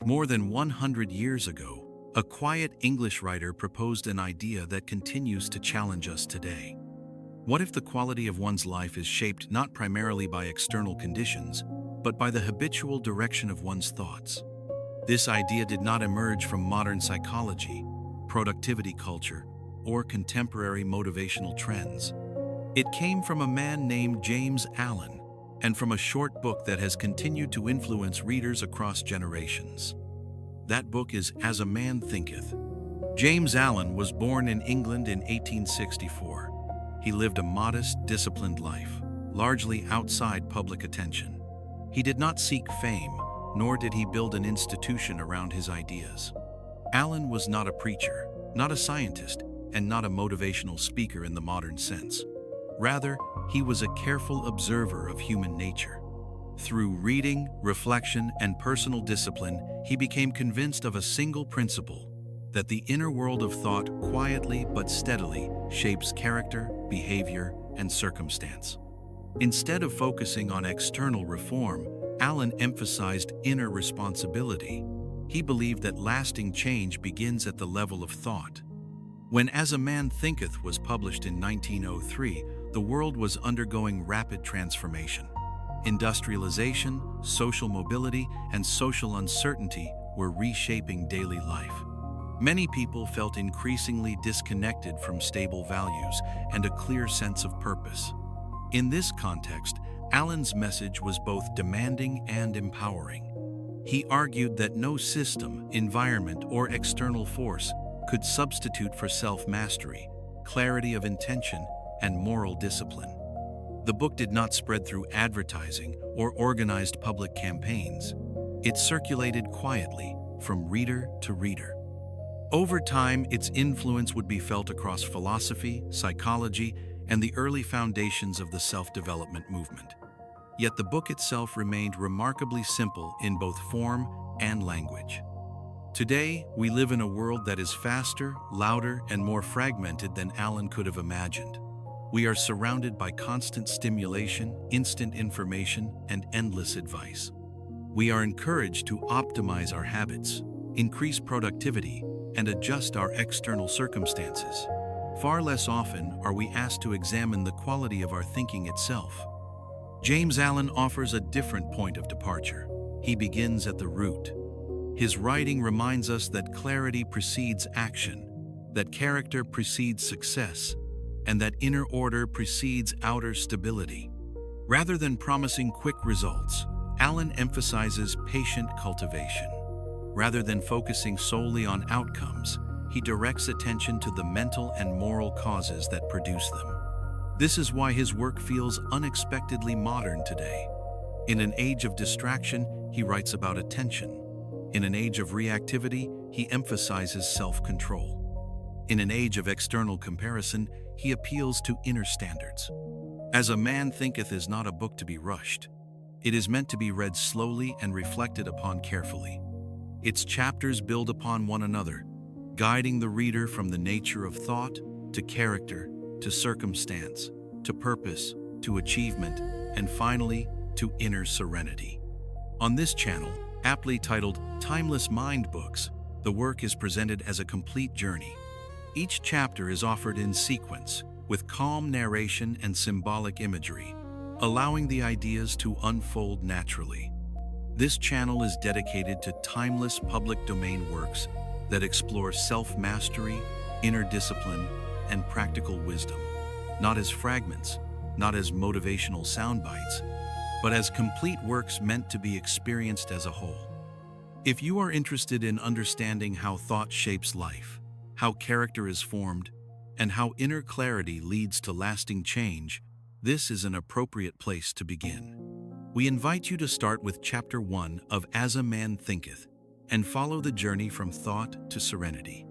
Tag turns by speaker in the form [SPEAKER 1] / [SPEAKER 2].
[SPEAKER 1] More than 100 years ago, a quiet English writer proposed an idea that continues to challenge us today. What if the quality of one's life is shaped not primarily by external conditions, but by the habitual direction of one's thoughts? This idea did not emerge from modern psychology, productivity culture, or contemporary motivational trends. It came from a man named James Allen, and from a short book that has continued to influence readers across generations. That book is As a Man Thinketh. James Allen was born in England in 1864. He lived a modest, disciplined life, largely outside public attention. He did not seek fame, nor did he build an institution around his ideas. Allen was not a preacher, not a scientist, and not a motivational speaker in the modern sense. Rather, he was a careful observer of human nature. Through reading, reflection, and personal discipline, he became convinced of a single principle: that the inner world of thought quietly but steadily shapes character, behavior, and circumstance. Instead of focusing on external reform, Allen emphasized inner responsibility. He believed that lasting change begins at the level of thought. When As a Man Thinketh was published in 1903, the world was undergoing rapid transformation. Industrialization, social mobility, and social uncertainty were reshaping daily life. Many people felt increasingly disconnected from stable values and a clear sense of purpose. In this context, Allen's message was both demanding and empowering. He argued that no system, environment, or external force could substitute for self-mastery, clarity of intention, and moral discipline. The book did not spread through advertising or organized public campaigns. It circulated quietly, from reader to reader. Over time, its influence would be felt across philosophy, psychology, and the early foundations of the self-development movement. Yet the book itself remained remarkably simple in both form and language. Today, we live in a world that is faster, louder, and more fragmented than Allen could have imagined. We are surrounded by constant stimulation, instant information, and endless advice. We are encouraged to optimize our habits, increase productivity, and adjust our external circumstances. Far less often are we asked to examine the quality of our thinking itself. James Allen offers a different point of departure. He begins at the root. His writing reminds us that clarity precedes action, that character precedes success, and that inner order precedes outer stability. Rather than promising quick results, Allen emphasizes patient cultivation. Rather than focusing solely on outcomes, he directs attention to the mental and moral causes that produce them. This is why his work feels unexpectedly modern today. In an age of distraction, he writes about attention. In an age of reactivity, he emphasizes self-control. In an age of external comparison, he appeals to inner standards. As a Man Thinketh is not a book to be rushed. It is meant to be read slowly and reflected upon carefully. Its chapters build upon one another, guiding the reader from the nature of thought to character to circumstance to purpose to achievement and finally to inner serenity. On this channel, aptly titled Timeless Mind Books, the work is presented as a complete journey. Each chapter is offered in sequence, with calm narration and symbolic imagery, allowing the ideas to unfold naturally. This channel is dedicated to timeless public domain works that explore self-mastery, inner discipline, and practical wisdom, not as fragments, not as motivational sound bites, but as complete works meant to be experienced as a whole. If you are interested in understanding how thought shapes life, how character is formed, and how inner clarity leads to lasting change, this is an appropriate place to begin. We invite you to start with Chapter 1 of As a Man Thinketh and follow the journey from thought to serenity.